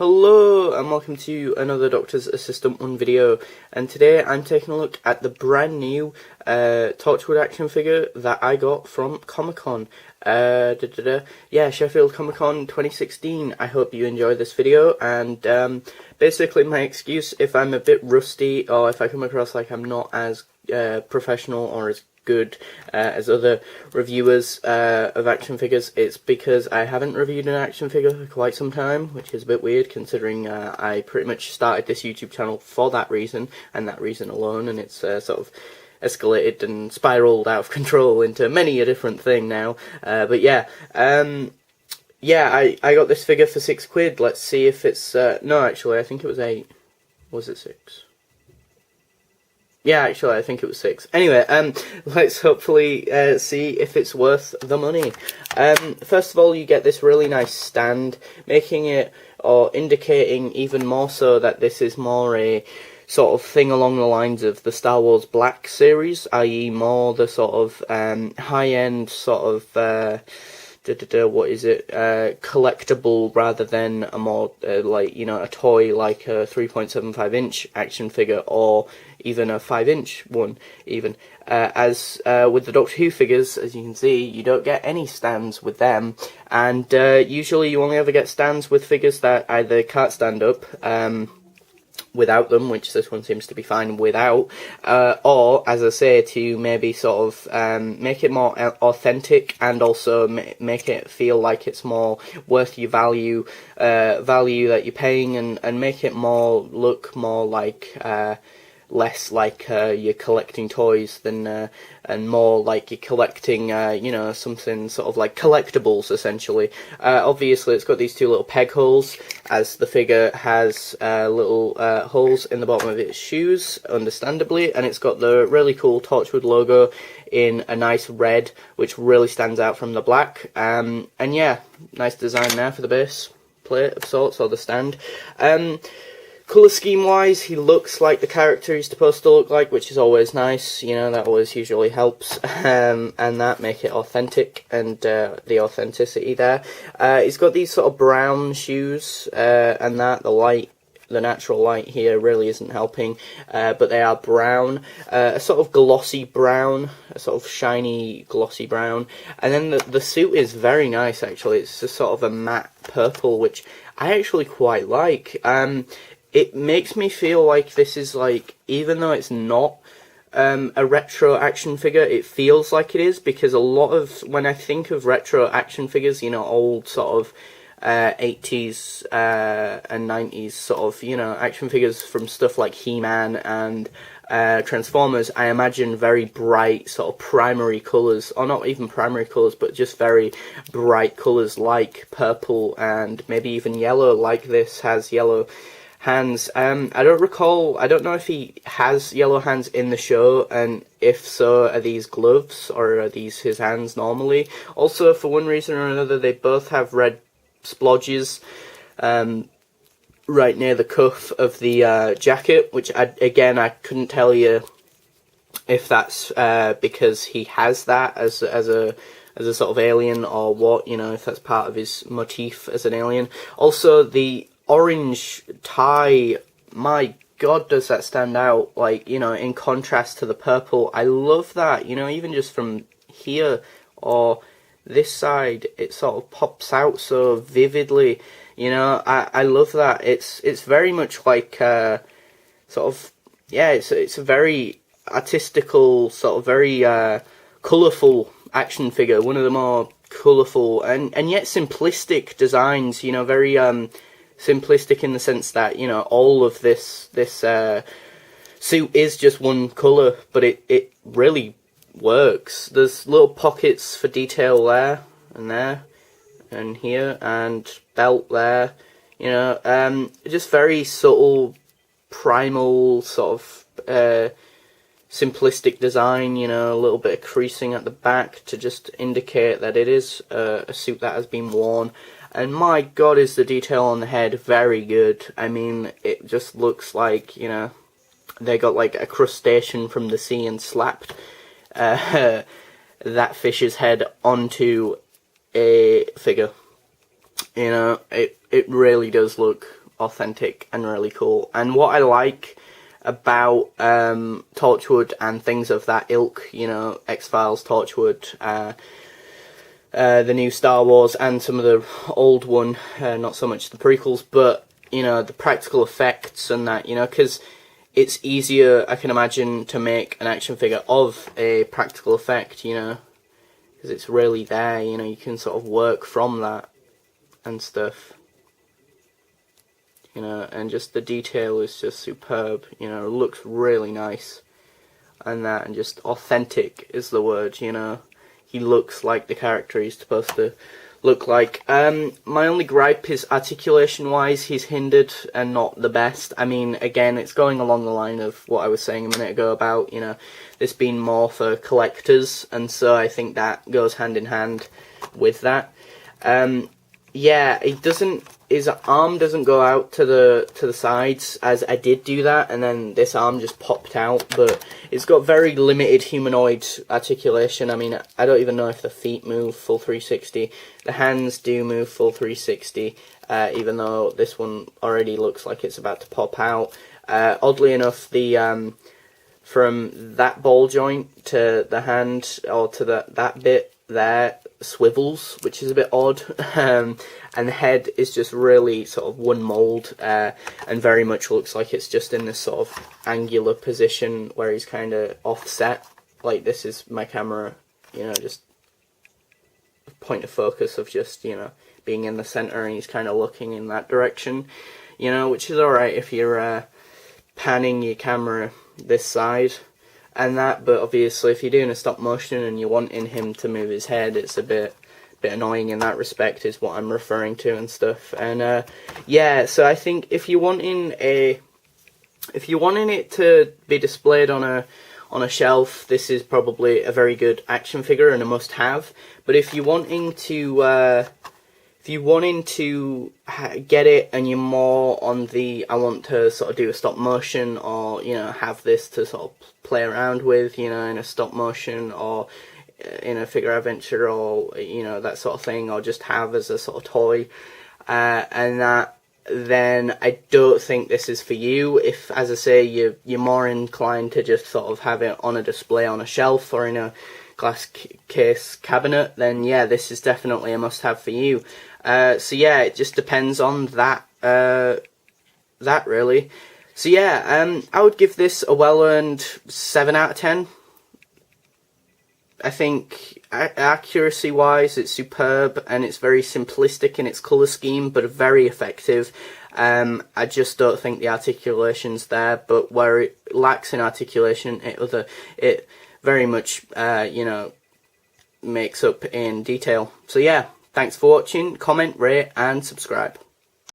Hello and welcome to another Doctor's Assistant 1 video, and today I'm taking a look at the brand new Torchwood action figure that I got from Comic-Con. Yeah, Sheffield Comic-Con 2016. I hope you enjoy this video, and basically my excuse if I'm a bit rusty or if I come across like I'm not as professional or as good as other reviewers of action figures, it's because I haven't reviewed an action figure for quite some time, which is a bit weird considering I pretty much started this YouTube channel for that reason and that reason alone, and it's sort of escalated and spiraled out of control into many a different thing now. But yeah, I got this figure for £6. Let's see if it's no, actually I think it was 8. Was it 6? Yeah, actually, I think it was 6. Anyway, let's hopefully see if it's worth the money. First of all, you get this really nice stand, making it, or indicating even more so that this is more a sort of thing along the lines of the Star Wars Black series, i.e. more the sort of high-end sort of what is it, collectible rather than a more like, you know, a toy like a 3.75 inch action figure or even a 5-inch one even. As with the Doctor Who figures, as you can see, you don't get any stands with them, and usually you only ever get stands with figures that either can't stand up without them, which this one seems to be fine without, or, as I say, to maybe sort of make it more authentic and also make it feel like it's more worth your value that you're paying, and make it more look more like less like you're collecting toys than and more like you're collecting you know, something sort of like collectibles essentially. Obviously it's got these two little peg holes, as the figure has little holes in the bottom of its shoes, understandably, and it's got the really cool Torchwood logo in a nice red, which really stands out from the black. And yeah, nice design there for the base plate of sorts, or the stand. Colour scheme wise, he looks like the character he's supposed to look like, which is always nice, you know, that always usually helps, and that make it authentic, and the authenticity there. He's got these sort of brown shoes, and that the natural light here really isn't helping, but they are brown, a sort of glossy brown, a sort of shiny glossy brown, and then the suit is very nice actually. It's just sort of a matte purple, which I actually quite like. It makes me feel like this is like, even though it's not a retro action figure, it feels like it is, because a lot of, when I think of retro action figures, you know, old sort of 80s and 90s sort of, you know, action figures from stuff like He-Man and Transformers, I imagine very bright sort of primary colours, or not even primary colours, but just very bright colours like purple and maybe even yellow, like this has yellow hands. I don't know if he has yellow hands in the show, and if so, are these gloves or are these his hands normally? Also, for one reason or another, they both have red splodges right near the cuff of the jacket, which I couldn't tell you if that's because he has that as a sort of alien or what, you know, if that's part of his motif as an alien. Also, the orange tie, my god, does that stand out, like, you know, in contrast to the purple. I love that, you know, even just from here or this side, it sort of pops out so vividly, you know. I love that. It's very much like sort of, yeah, it's a very artistical, sort of very colourful action figure, one of the more colourful and yet simplistic designs, you know, very simplistic in the sense that, you know, all of this suit is just one colour, but it really works. There's little pockets for detail there, and here, and belt there, you know, just very subtle, primal, sort of simplistic design, you know, a little bit of creasing at the back to just indicate that it is a suit that has been worn. And my god, is the detail on the head very good. I mean, it just looks like, you know, they got like a crustacean from the sea and slapped that fish's head onto a figure. You know, it really does look authentic and really cool. And what I like about Torchwood and things of that ilk, you know, X-Files, Torchwood, the new Star Wars, and some of the old one, not so much the prequels, but, you know, the practical effects and that, you know, because it's easier, I can imagine, to make an action figure of a practical effect, you know, because it's really there, you know, you can sort of work from that and stuff. You know, and just the detail is just superb, you know, it looks really nice, and that, and just authentic is the word, you know, he looks like the character he's supposed to look like. My only gripe is articulation-wise, he's hindered and not the best. I mean, again, it's going along the line of what I was saying a minute ago about, you know, this being more for collectors, and so I think that goes hand in hand with that. Yeah, his arm doesn't go out to the sides, as I did do that, and then this arm just popped out, but it's got very limited humanoid articulation. I mean, I don't even know if the feet move full 360. The hands do move full 360, even though this one already looks like it's about to pop out. Oddly enough, the from that ball joint to the hand, or to that bit there, swivels, which is a bit odd, and the head is just really sort of one mould, and very much looks like it's just in this sort of angular position where he's kind of offset, like this is my camera, you know, just point of focus of just, you know, being in the centre, and he's kind of looking in that direction, you know, which is alright if you're panning your camera this side and that, but obviously if you're doing a stop motion and you're wanting him to move his head, it's a bit annoying in that respect, is what I'm referring to and stuff. And yeah, so I think if you're wanting it to be displayed on a shelf, this is probably a very good action figure and a must-have. But if you're wanting to get it and you're more on the, I want to sort of do a stop motion, or, you know, have this to sort of play around with, you know, in a stop motion or in a figure adventure, or, you know, that sort of thing, or just have as a sort of toy, and that, then I don't think this is for you. If, as I say, you're more inclined to just sort of have it on a display on a shelf or in a glass case cabinet, then yeah, this is definitely a must-have for you. So yeah, it just depends on that really. So yeah, I would give this a well-earned 7 out of 10. I think accuracy-wise, it's superb, and it's very simplistic in its colour scheme, but very effective. I just don't think the articulation's there, but where it lacks in articulation, it very much, you know, makes up in detail. So yeah, thanks for watching, comment, rate, and subscribe.